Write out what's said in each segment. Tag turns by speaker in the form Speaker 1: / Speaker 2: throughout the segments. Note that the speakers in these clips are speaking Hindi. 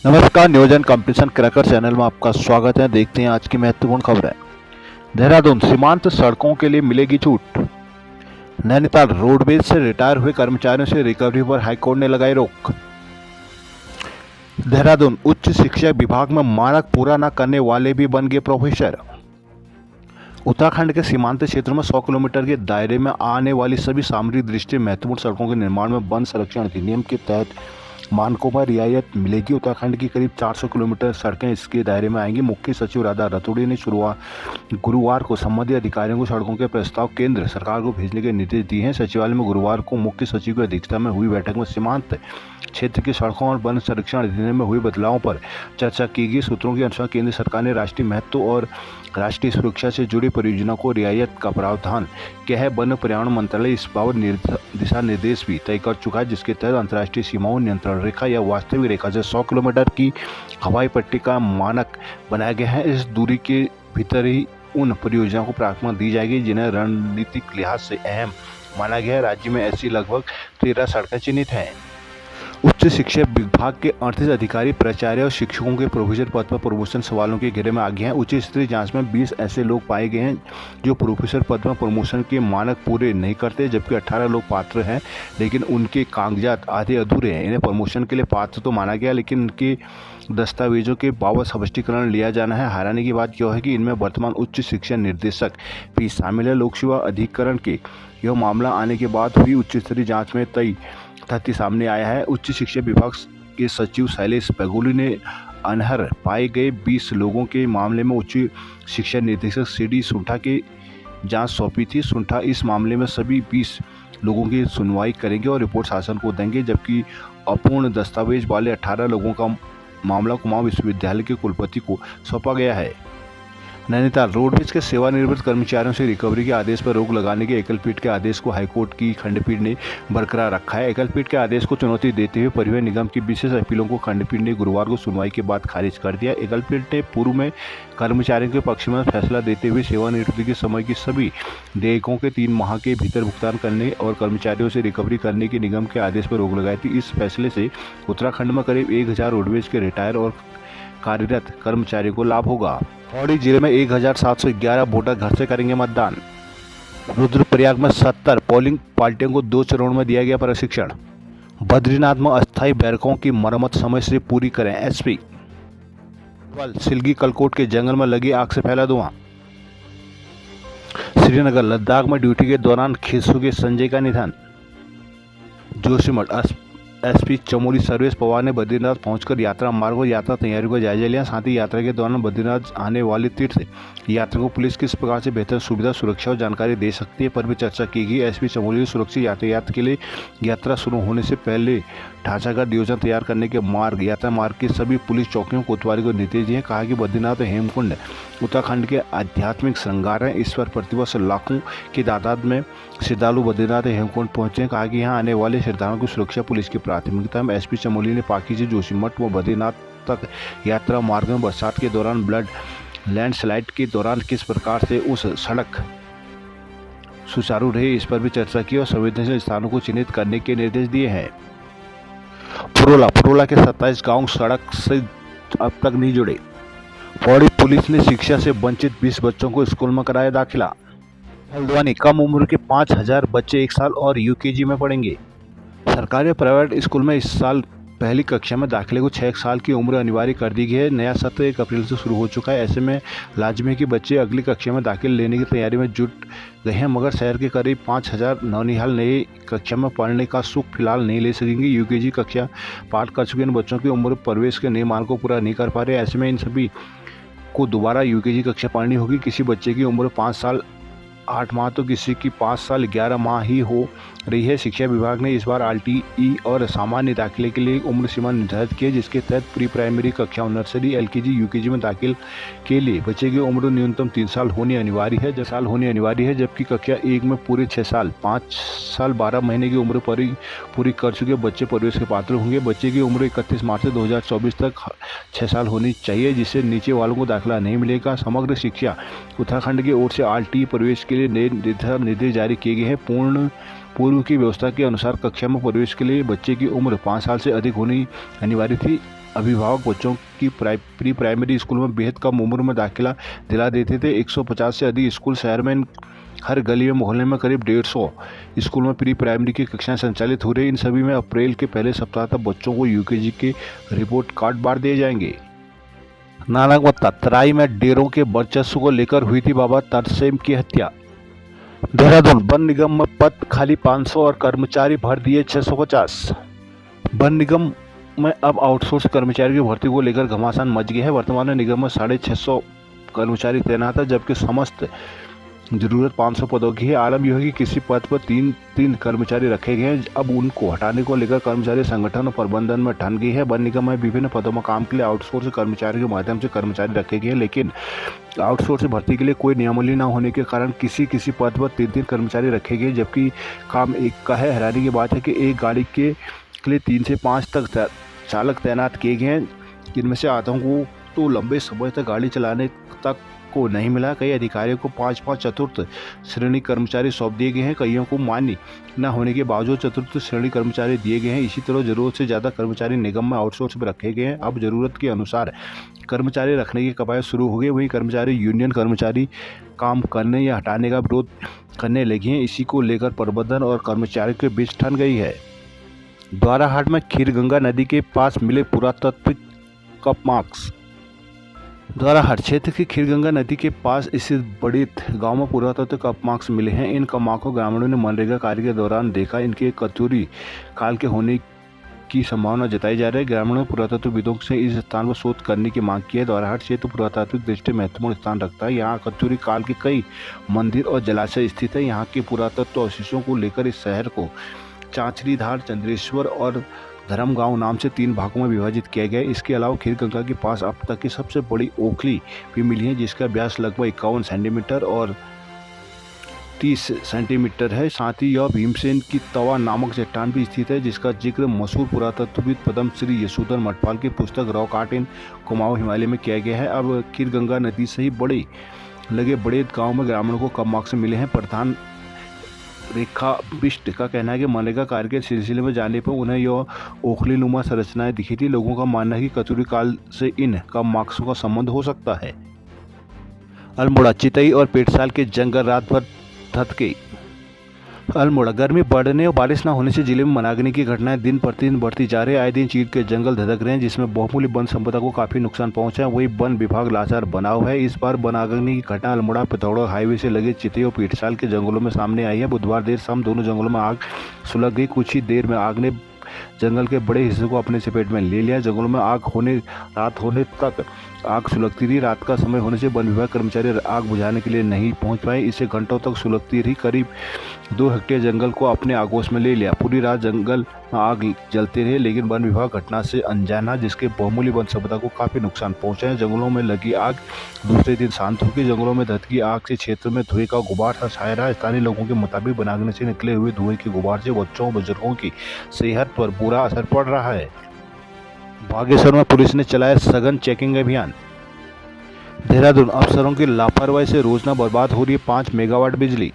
Speaker 1: नमस्कार, नियोजन कंपटीशन क्रैकर चैनल में आपका स्वागत है। देखते हैं आज की महत्वपूर्ण खबरें। देहरादून सीमांत सड़कों के लिए मिलेगी छूट। नैनीताल रोडवेज से रिटायर हुए कर्मचारियों से रिकवरी पर हाईकोर्ट ने लगाई रोक। देहरादून उच्च शिक्षा विभाग में मानक पूरा न करने वाले भी बन गए प्रोफेसर। उत्तराखंड के सीमांत क्षेत्रों में 100 किलोमीटर के दायरे में आने वाली सभी सामरिक दृष्टि महत्वपूर्ण सड़कों के निर्माण में वन संरक्षण अधिनियम के तहत मानकों में रियायत मिलेगी। उत्तराखंड की करीब 400 किलोमीटर सड़कें इसके दायरे में आएंगी। मुख्य सचिव राधा रतूड़ी ने गुरुवार को संबंधित अधिकारियों को सड़कों के प्रस्ताव केंद्र सरकार को भेजने के निर्देश दिए हैं। सचिवालय में गुरुवार को मुख्य सचिव की अध्यक्षता में हुई बैठक में सीमांत क्षेत्र की सड़कों और वन संरक्षण अधिनियम में हुए बदलावों पर चर्चा की गई। सूत्रों के अनुसार केंद्र सरकार ने राष्ट्रीय महत्व और राष्ट्रीय सुरक्षा से जुड़ी परियोजनाओं को रियायत का प्रावधान किया है। वन पर्यावरण मंत्रालय इस बाबत दिशा निर्देश भी तय कर चुका है, जिसके तहत अंतर्राष्ट्रीय सीमाओं नियंत्रण रेखा या वास्तविक रेखा से 100 किलोमीटर की हवाई पट्टी का मानक बनाया गया है। इस दूरी के भीतर ही उन परियोजनाओं को प्राथमिकता दी जाएगी जिन्हें रणनीतिक लिहाज से अहम माना गया है। राज्य में ऐसी लगभग 13 सड़कें चिन्हित हैं। उच्च शिक्षा विभाग के 38 अधिकारी, प्राचार्य और शिक्षकों के प्रोफेसर पद पर प्रमोशन सवालों के घेरे में आ गए हैं। उच्च स्तरीय जांच में 20 ऐसे लोग पाए गए हैं जो प्रोफेसर पद पर प्रमोशन के मानक पूरे नहीं करते, जबकि 18 लोग पात्र हैं लेकिन उनके कागजात आधे अधूरे हैं। इन्हें प्रमोशन के लिए पात्र तो माना गया, लेकिन इनके दस्तावेजों के बाबत स्पष्टीकरण लिया जाना है। हैरानी की बात यह है कि इनमें वर्तमान उच्च शिक्षा निर्देशक भी शामिल है। लोक सेवा अधिकरण के यह मामला आने के बाद हुई उच्च स्तरीय जाँच में तथ्य सामने आया है। उच्च शिक्षा विभाग के सचिव शैलेश पैगोली ने अनहर पाए गए 20 लोगों के मामले में उच्च शिक्षा निदेशक CD सुंठा के जांच सौंपी थी। सुंठा इस मामले में सभी 20 लोगों की सुनवाई करेंगे और रिपोर्ट शासन को देंगे, जबकि अपूर्ण दस्तावेज वाले 18 लोगों का मामला कुमाऊं विश्वविद्यालय के कुलपति को सौंपा गया है। नैनीताल रोडवेज के सेवानिवृत्त कर्मचारियों से रिकवरी के आदेश पर रोक लगाने के एकलपीठ के आदेश को हाईकोर्ट की खंडपीठ ने बरकरार रखा है। एकलपीठ के आदेश को चुनौती देते हुए परिवहन निगम की विशेष अपीलों को खंडपीठ ने गुरुवार को सुनवाई के बाद खारिज कर दिया। एकलपीठ ने पूर्व में कर्मचारियों के पक्ष में फैसला देते हुए सेवानिवृत्ति के समय की सभी देयकों के 3 माह के भीतर भुगतान करने और कर्मचारियों से रिकवरी करने के निगम के आदेश पर रोक लगाई थी। इस फैसले से उत्तराखंड में करीब 1000 रोडवेज के रिटायर और कार्यरत कर्मचारियों को लाभ होगा। पौड़ी जिले में 1711 वोटर घर से करेंगे मतदान। रुद्रप्रयाग में 70 पोलिंग पार्टियों को 2 चरणों में दिया गया प्रशिक्षण। बद्रीनाथ में अस्थायी बैरकों की मरम्मत समय से पूरी करें SP। सिलगी कलकोट के जंगल में लगी आग से फैला धुआं। श्रीनगर लद्दाख में ड्यूटी के दौरान खिसुगे संजय का निधन। जोशीमठ SP चमोली सर्वेश पवार ने बद्रीनाथ पहुंचकर यात्रा मार्ग और यात्रा तैयारियों का जायजा लिया। साथ ही यात्रा के दौरान बद्रीनाथ आने वाले तीर्थ यात्रियों को पुलिस किस प्रकार से बेहतर सुविधा, सुरक्षा और जानकारी दे सकती है पर भी चर्चा की गई। SP चमोली ने सुरक्षित यातायात के लिए यात्रा शुरू होने से पहले ढांचागत योजना तैयार करने के यात्रा मार्ग की सभी पुलिस चौकियों कोतवाली को निर्देश दिए। कहा कि बद्रीनाथ हेमकुंड उत्तराखंड के आध्यात्मिक श्रृंगार है। इस पर प्रतिवर्ष लाखों की तादाद में श्रद्धालु बद्रीनाथ हेमकुंड पहुंचे हैं। कहा कि यहाँ आने वाले श्रद्धालुओं की सुरक्षा पुलिस की प्राथमिकता है। SP चमोली ने पाकी से जोशीमठ व बद्रीनाथ तक यात्रा मार्ग में बरसात के दौरान ब्लड लैंडस्लाइड के दौरान किस प्रकार से उस सड़क सुचारू रही, इस पर भी चर्चा की और संवेदनशील स्थानों को चिन्हित करने के निर्देश दिए हैं। पुरोला के 27 गांव सड़क से अब तक नहीं जुड़े। पौड़ी पुलिस ने शिक्षा से वंचित 20 बच्चों को स्कूल में कराया दाखिला। हल्द्वानी कम उम्र के 5000 बच्चे 1 साल और UKG में पढ़ेंगे। सरकारी और प्राइवेट स्कूल में इस साल पहली कक्षा में दाखिले को 6 साल की उम्र अनिवार्य कर दी गई है। नया सत्र 1 अप्रैल से शुरू हो चुका है। ऐसे में लाजिमी है कि बच्चे अगली कक्षा में दाखिले लेने की तैयारी में जुट गए हैं, मगर शहर के करीब 5000 नौनिहाल नए कक्षा में पढ़ने का सुख फिलहाल नहीं ले सकेंगे। UKG कक्षा पाठ कर चुके इन बच्चों की उम्र प्रवेश के नए मानक को पूरा नहीं कर पा रहे। ऐसे में इन सभी को दोबारा UKG कक्षा पढ़नी होगी। किसी बच्चे की उम्र 5 साल 8 माह तो किसी की 5 साल 11 माह ही हो रही है। शिक्षा विभाग ने इस बार RTE और सामान्य दाखिले के लिए उम्र सीमा निर्धारित की है, जिसके तहत प्री प्राइमरी कक्षाओं नर्सरी, LKG, UKG में दाखिल के लिए बच्चे की उम्र न्यूनतम 3 साल होनी अनिवार्य है, जबकि कक्षा 1 में पूरे 6 साल 5 साल 12 महीने की उम्र पूरी कर चुके बच्चे प्रवेश के पात्र होंगे। बच्चे की उम्र 31 मार्च 2024 तक 6 साल होनी चाहिए, जिससे नीचे वालों को दाखिला नहीं मिलेगा। समग्र शिक्षा उत्तराखंड की ओर से RTE प्रवेश के लिए नए निर्देश जारी किए गए हैं। पूर्व की व्यवस्था के अनुसार कक्षा में प्रवेश के लिए बच्चे की उम्र 5 साल से अधिक होनी अनिवार्य थी। अभिभावक बच्चों की प्री प्राइमरी स्कूल में बेहद कम उम्र में दाखिला दिला देते थे। 150 से अधिक स्कूल शहर में हर गली में मोहल्ले में करीब 150 स्कूल में प्री प्राइमरी की कक्षाएं संचालित हो रही। इन सभी में अप्रैल के पहले सप्ताह तक बच्चों को यूकेजी के रिपोर्ट कार्ड बांट दिए जाएंगे। नालंदा तराई में डेरों के वर्चस्व को लेकर हुई थी बाबा तरसेम की हत्या। देहरादून वन निगम में पद खाली 500 और कर्मचारी भर दिए 650। वन निगम में अब आउटसोर्स कर्मचारी की भर्ती को लेकर घमासान मच गया है। वर्तमान में निगम में 650 कर्मचारी तैनात है, जबकि समस्त जरूरत 500 पदों की है। आलम यह है कि किसी पद पर तीन कर्मचारी रखे गए हैं। अब उनको हटाने को लेकर कर्मचारी संगठन और प्रबंधन में ठन गई है। वन निगम में विभिन्न पदों में काम के लिए आउटसोर्स कर्मचारी के माध्यम से कर्मचारी रखे गए हैं, लेकिन आउटसोर्स भर्ती के लिए कोई नियमावली न होने के कारण किसी पद पर 3 कर्मचारी रखे गए, जबकि काम एक का है। हैरानी की बात है कि एक गाड़ी के लिए 3 से 5 तक चालक तैनात किए गए हैं, जिनमें से आधों को तो लंबे समय तक गाड़ी चलाने तक को नहीं मिला। कई अधिकारियों को 5 चतुर्थ श्रेणी कर्मचारी सौंप दिए गए हैं। कईयों को मान्य न होने के बावजूद चतुर्थ श्रेणी कर्मचारी दिए गए हैं। इसी तरह जरूरत से ज़्यादा कर्मचारी निगम में आउटसोर्स पर रखे गए हैं। अब जरूरत के अनुसार कर्मचारी रखने की कवायद शुरू हो गई। वहीं कर्मचारी यूनियन कर्मचारी काम करने या हटाने का विरोध करने लगे हैं। इसी को लेकर प्रबंधन और कर्मचारियों के बीच ठन गई है। द्वाराहाट में खीरगंगा नदी के पास मिले पुरातात्विक कप मार्क्स। द्वाराहाट क्षेत्र की खीरगंगा नदी के पास स्थित बड़ेत गांव में पुरातात्विक कप मार्क्स मिले हैं। इन कप मार्क्स को ग्रामीणों ने मनरेगा कार्य के दौरान देखा। इनके कचूरी काल के होने की संभावना जताई जा रही है। ग्रामीणों ने पुरातत्वविदों से इस स्थान पर शोध करने की मांग की है। द्वाराहाट क्षेत्र पुरातात्विक दृष्टि महत्वपूर्ण स्थान रखता है। यहाँ कचूरी काल के कई मंदिर और जलाशय स्थित है। यहाँ के पुरातत्व अवशेषों को लेकर इस शहर को चांचरीधार, चंद्रेश्वर और धर्मगांव नाम से 3 भागों में विभाजित किया गया है। इसके अलावा खीरगंगा के पास अब तक की सबसे बड़ी ओखली भी मिली है, जिसका व्यास लगभग 51 सेंटीमीटर और 30 सेंटीमीटर है। साथ ही यह भीमसेन की तवा नामक चट्टान भी स्थित है, जिसका जिक्र मशहूर पुरातत्वविद पद्मश्री यशोधर मठपाल की पुस्तक rock art in Kumaon Himalaya में किया गया है। अब खीरगंगा नदी से ही बड़े लगे बड़ेत गाँव में ग्रामीणों को कप मार्क्स मिले हैं। प्रधान रेखा बिष्ट का कहना है कि मनरेगा कार्य के सिलसिले में जाने पर उन्हें यह ओखली नुमा संरचनाएं दिखी थी। लोगों का मानना है कि कचूरी काल से इन कप मार्क्सों का संबंध हो सकता है। अल्मोड़ा चितई और पेटसाल के जंगल रात भर धधके। अल्मोड़ा गर्मी बढ़ने और बारिश न होने से जिले में वनाग्नि की घटनाएं दिन प्रतिदिन बढ़ती जा रही है। आए दिन चीड़ के जंगल धधक रहे हैं, जिसमें बहुमूल्य वन संपदा को काफी नुकसान पहुंचा है। वही वन विभाग लाचार बना हुआ है। इस बार वनाग्नि की घटना अल्मोड़ा पिथौरा हाईवे से लगे चितई और पीठसाल के जंगलों में सामने आई है। बुधवार देर शाम दोनों जंगलों में आग सुलग गई। कुछ ही देर में आग ने जंगल के बड़े हिस्से को अपने चपेट में ले लिया। जंगलों में रात होने तक आग सुलगती रही। रात का समय होने से वन विभाग कर्मचारी आग बुझाने के लिए नहीं पहुंच पाए। इसे घंटों तक सुलगती रही। करीब 2 हेक्टेयर जंगल को अपने आगोश में ले लिया। पूरी रात जंगल में आग जलते रहे, लेकिन वन विभाग घटना से अनजाना, जिसके बहुमूल्य वन संपदा को काफी नुकसान पहुंचा है। जंगलों में लगी आग दूसरे दिन शांत हो गई। जंगलों में धधकी आग से क्षेत्र में धुएं का गुबार सा छाया रहा। स्थानीय लोगों के मुताबिक वनाग्नि से निकले हुए धुएं के गुबार से बच्चों और बुजुर्गों की सेहत पर बुरा असर पड़ रहा है। बागेश्वर में पुलिस ने चलाया सघन चेकिंग अभियान। देहरादून अफसरों की लापरवाही से रोजाना बर्बाद हो रही है 5 मेगावाट बिजली।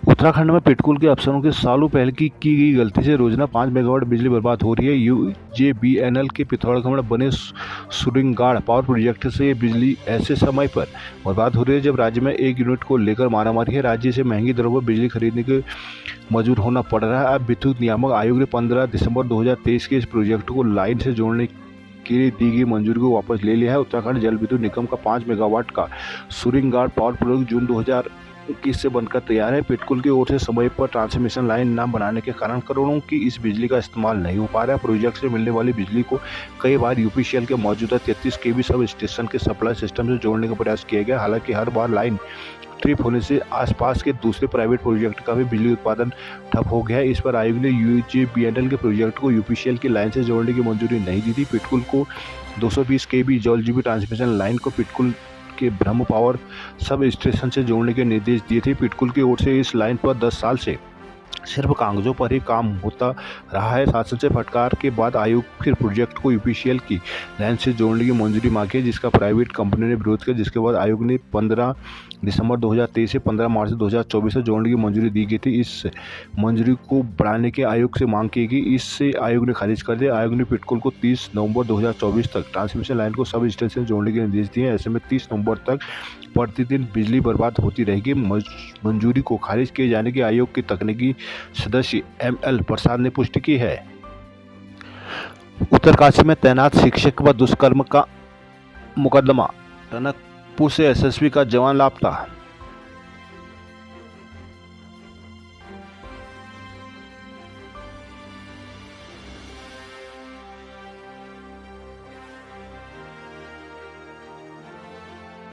Speaker 1: उत्तराखंड में पिटकुल के अफसरों के सालों पहले की गई गलती से रोजाना 5 मेगावाट बिजली बर्बाद हो रही है। यूजेबीएनएल के पिथौरागढ़ में बने सुरिंगाड़ पावर प्रोजेक्ट से ये बिजली ऐसे समय पर बर्बाद हो रही है जब राज्य में एक यूनिट को लेकर मारामारी है। राज्य से महंगी दरों पर बिजली खरीदने के मजबूर होना पड़ रहा है। अब विद्युत नियामक आयोग ने 15 दिसंबर 2023 के इस प्रोजेक्ट को लाइन से जोड़ने के लिए दी गई मंजूरी को वापस ले लिया है। उत्तराखंड जल विद्युत निगम का 5 मेगावाट का सुरिंगाड़ पावर प्रोजेक्ट जून 2021 से बनकर तैयार है। पिटकुल की ओर से समय पर ट्रांसमिशन लाइन न बनाने के कारण करोड़ों की इस बिजली का इस्तेमाल नहीं हो पा रहा है। प्रोजेक्ट से मिलने वाली बिजली को कई बार यूपीसीएल के मौजूदा 33 केवी सब स्टेशन के सप्लाई सिस्टम से जोड़ने का प्रयास किया गया। हालांकि हर बार लाइन ट्रिप होने से आसपास के दूसरे प्राइवेट प्रोजेक्ट का भी बिजली उत्पादन ठप हो गया है। इस पर आयोग ने यूजेबीएनएल के प्रोजेक्ट को यूपीसीएल की लाइन से जोड़ने की मंजूरी नहीं दी थी। पिटकुल को 220 केवी जल जीबी ट्रांसमिशन लाइन को पिटकुल के ब्रह्म पावर सब स्टेशन से जोड़ने के निर्देश दिए थे। पिटकुल की ओर से इस लाइन पर 10 साल से सिर्फ कागजों पर ही काम होता रहा है। शासन से फटकार के बाद आयोग फिर प्रोजेक्ट को यूपीसीएल की लाइन से जोड़ने की मंजूरी मांगी, जिसका प्राइवेट कंपनी ने विरोध किया, जिसके बाद आयोग ने 15 दिसंबर 2023 से 15 मार्च 2024 तक जोड़ने की मंजूरी दी गई थी। इस मंजूरी को बढ़ाने के आयोग से मांग की गई, इससे आयोग ने खारिज कर दिया। आयोग ने पिटकोल को 30 नवंबर 2024 तक ट्रांसमिशन लाइन को सब स्टेशन जोड़ने के निर्देश दिए। ऐसे में 30 नवंबर तक प्रतिदिन बिजली बर्बाद होती रहेगी। मंजूरी को खारिज किए जाने की आयोग के तकनीकी सदस्य ML प्रसाद ने पुष्टि की है। उत्तरकाशी में तैनात शिक्षक व दुष्कर्म का मुकदमा, टनकपुर से SSB का जवान लापता।